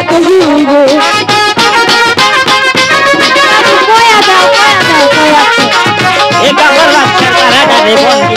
দাদু গো কয়া দাও এ কাবার বাচ্চা কারাগারে বন্দী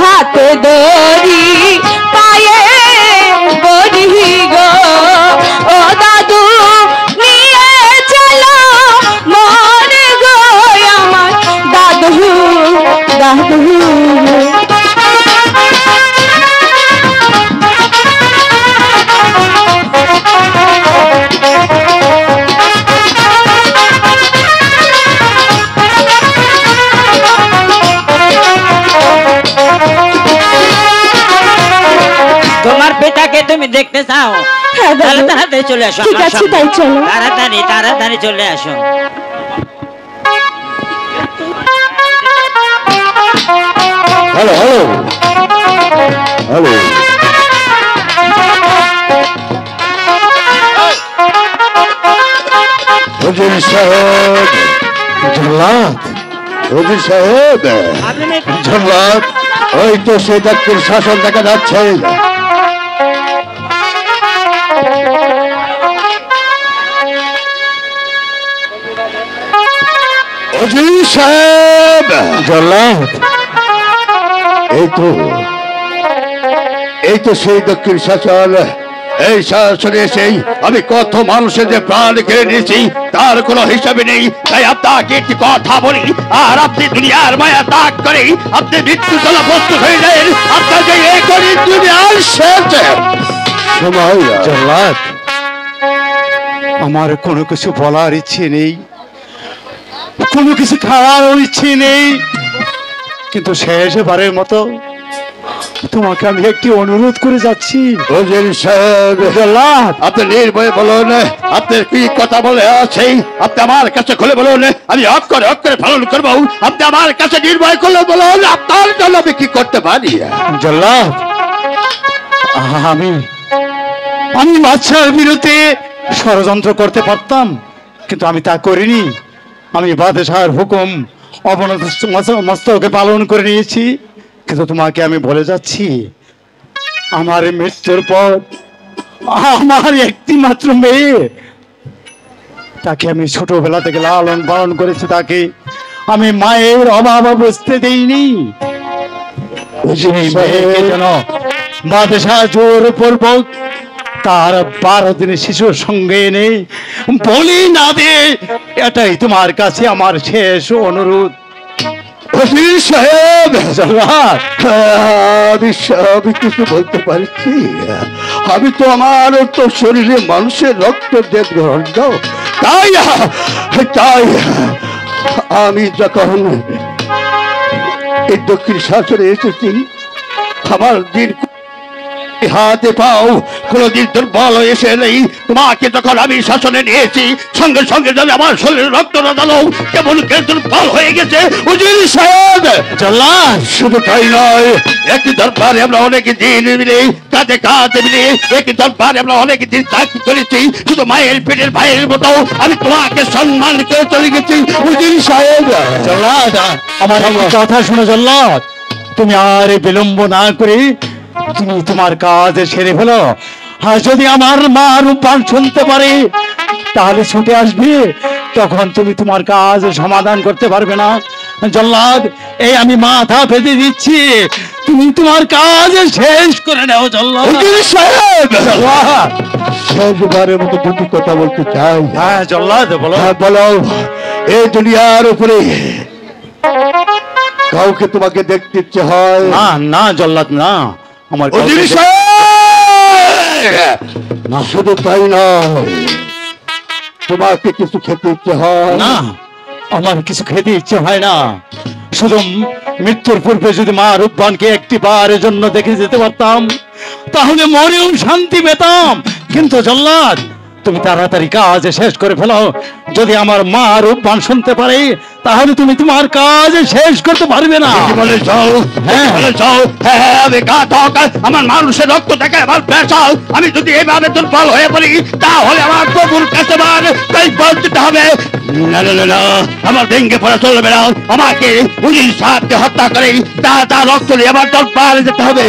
হাতে দড়ি পায়ে বড়ি গো ও দাদু নিয়ে চলো মনে গো আমার দাদু দাদু তোমার পিতাকে তুমি দেখতে চাও তাহলে তাড়াতাড়ি চলে আসো ঠিক আছে তাই চলো তাড়াতাড়ি তাড়াতাড়ি চলে আসো হ্যালো হ্যালো হ্যালো হুজুর সাহেব জল্লাদ হুজুর সাহেব জল্লাদ ওই তো সে দক্ষিণ শাসন দেখা যাচ্ছে হুজুর সাহেব জল্লাদ এই তো সেই দক্ষিণ শাসন এই শাসনে এসেই আমি কত মানুষের যে প্রাণ কেড়ে নিয়েছি তার কোনো হিসাবে নেই তাই আপনাকে একটি কথা বলি আর আপনি দুনিয়ার মায়া ত্যাগ করে আপনি মৃত্যু চলা প্রস্তুত হয়ে যায় আপনাকে এই করি দুনিয়ার শেষ সময় জল্লাদ আমার কোনো কিছু বলার ইচ্ছে নেই কোনো কিছু খাওয়ার ইচ্ছে নেই কিন্তু শেষবারের মতো তোমাকে আমি একটি অনুরোধ করে যাচ্ছি আপনি নির্ভয়ে বলুন আপনার কি কথা বলে আছে আপনি আমার কাছে খুলে বলুন আমি অক্ষরে অক্ষরে পালন করবো আপনি আমার কাছে নির্ভয় করলে বলুন আপনার জন্য আমি কি করতে পারি জল্লাদ আমি বাদশার বিরুদ্ধে ষড়যন্ত্র করতে পারতাম কিন্তু আমি তা করিনি আমি বাদশার হুকুম অবনত মস্তকে পালন করে নিয়েছি কিন্তু তোমাকে আমি বলে যাচ্ছি আমার মৃত্যুর পর আমার একটি মাত্র মেয়ে তাকে আমি ছোটবেলা থেকে লালন পালন করেছি তাকে আমি মায়ের অভাব বুঝতে দেইনি যেন বাদশাহ জোর পূর্বক তার 12 দিনের শিশুর সঙ্গে এনে বলি না দে এটাই তোমার কাছে আমার শেষ অনুরোধ সাহেব আমি কিছু বলতে পারছি আমি তো আমার তো শরীরে মানুষের রক্ত দেব গ্রহণ দাও তাই তাই আমি যখন এই দক্ষিণ শাসনে এসেছি আমার দিন হাতে পাও কোনদিন দুর্বল এসে নেই তোমাকে যখন আমি শাসনে নিয়েছি সঙ্গে সঙ্গে যদি আমার শরীরে রক্ত না দাও কেমন দুর্বল হয়ে গেছে হুজুর সাহেব জল্লাদ শুধু তাই নয় একই দরবারে আমরা অনেক দিন মিলে কাঁধে কাঁধে মিলে একই দরবারে আমরা অনেক দিন চাকরি করেছি শুধু মায়ের পেটের ভাইয়ের মতো আমি তোমাকে সম্মান করে চলে গেছি হুজুর সাহেব জল্লাদ আমার কথা শুনে জল্লাদ তুমি আর বিলম্ব না করে তুমি তোমার কাজ সেরে ফেলো আর যদি আমার মা রূপবান শুনতে পারে তাহলে ছুটে আসবে তখন তুমি তোমার কাজ সমাধান করতে পারবে না জল্লাদ এই আমি মাথা পেতে দিচ্ছি তুমি তোমার কাজ শেষ করে নাও জল্লাদ শেষবারের মতো দুটি কথা বলতে চাই হ্যাঁ জল্লাদ বলো বলো এই দুনিয়ার উপরে কাউকে তোমাকে দেখতে ইচ্ছে হয় না না জল্লাদ না আমার না শুধু তাই নয় তোমাকে কিছু খেতে ইচ্ছে হয় না আমার কিছু খেতে ইচ্ছে হয় না শুধু মৃত্যুর পূর্বে যদি মা রূপবানকে একটি বারের জন্য দেখে যেতে পারতাম তাহলে মনেও শান্তি পেতাম কিন্তু জল্লাদ তুমি তাড়াতাড়ি কাজ শেষ করে ফেলো যদি আমার মা রূপবান শুনতে পারে তাহলে তুমি তোমার কাজ শেষ করতে পারবে না আমার মানুষের রক্ত দেখে আমার পেশাল আমি যদি এইভাবে দুর্বল হয়ে পড়ি তাহলে আমার প্রভুর কাছে তাই বলতে হবে না না না না, আমার ভেঙ্গে পড়া চলবে না। আমাকে উজির সাহেবকে হত্যা করে তার রক্ত নিয়ে আমার দরবারে যেতে হবে।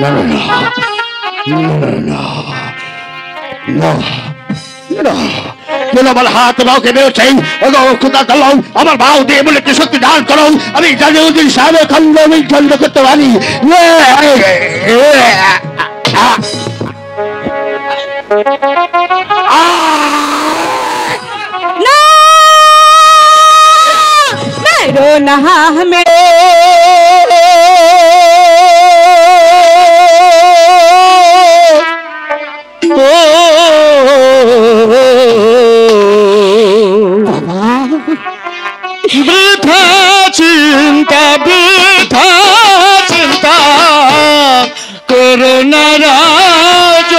না না না না না, কেন আমার হাত বাউকে বেরোচ্ছেন? আমার বাউ দিয়ে বলে একটি শক্তি দান করো, আমি জানি উজির সাহেবের খন্ড আমি খন্ড করতে পারি। না মেরো না হমে বৃথা চিন্তা, বৃথা চিন্তা করো না রাজ।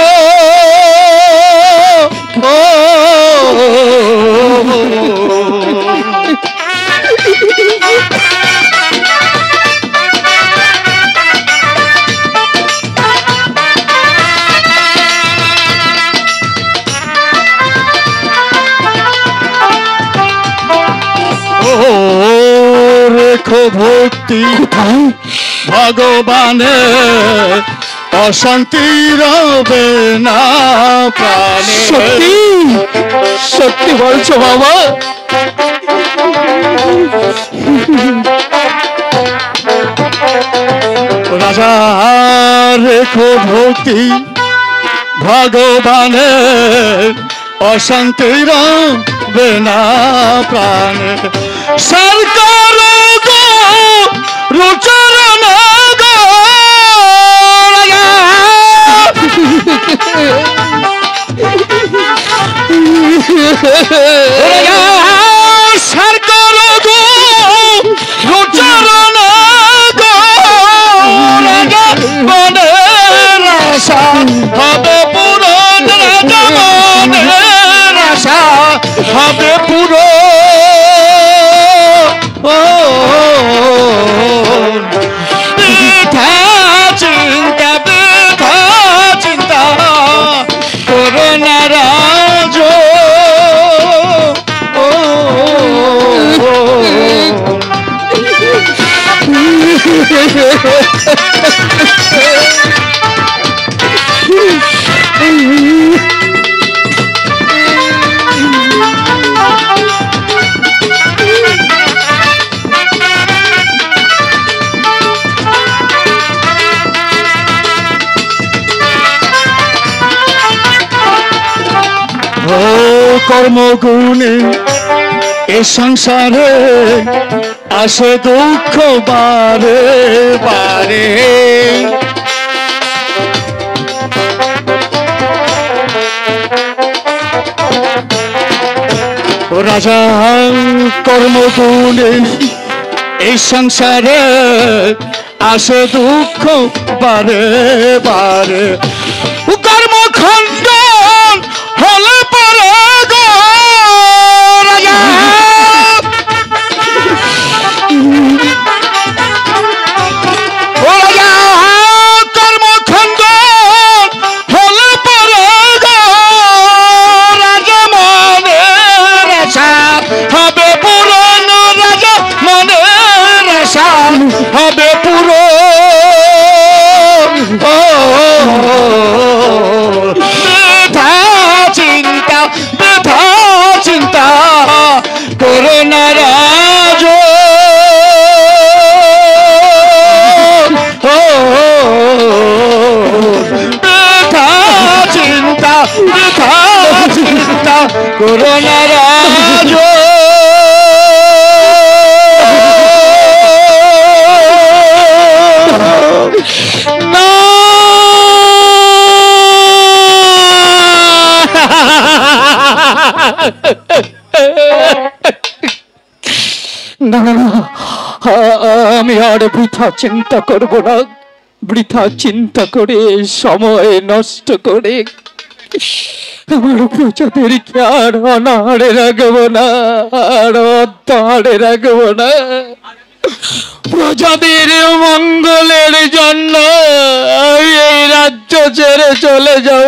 রেখো ভক্তি ভগবানে, অশান্তি রবে না প্রাণে। সত্যি সত্যি বলছো বাবা? রাজা রেখো ভক্তি ভগবানে, অশান্তি রবে না প্রাণে। সরকার গো রুচরণ গো সরকার গো রুচরণ গো মনের আশা হবে পূরণ, রাজা মনের আশা হবে পূরণ। বৃথা চিন্তা, বৃথা চিন্তা করো না রাজ। কর্মগুণে এ সংসারে আসে দুঃখ বারে বারে। রাজা কর্মগুণে এই সংসারে আসে দুঃখ বারে বারে। কর্মখণ্ডন হলে পরে গো রাজা, কর্মখণ্ডন হলে পরে গো রাজা মনের আশা হবে পূরণ, রাজা মনের আশা হবে পূরণ। বৃথা চিন্তা, বৃথা চিন্তা করো না রাজ। বৃথা চিন্তা, বৃথা চিন্তা করো না রাজ। না না, আমি আর বৃথা চিন্তা করব না। বৃথা চিন্তা করে সময় নষ্ট করে আমার প্রজাদেরকে আর অনাহারে রাখবো না, আর অত্যাহারে রাখবো না। প্রজাদের মঙ্গলের জন্য আমি এই রাজ্য ছেড়ে চলে যাব।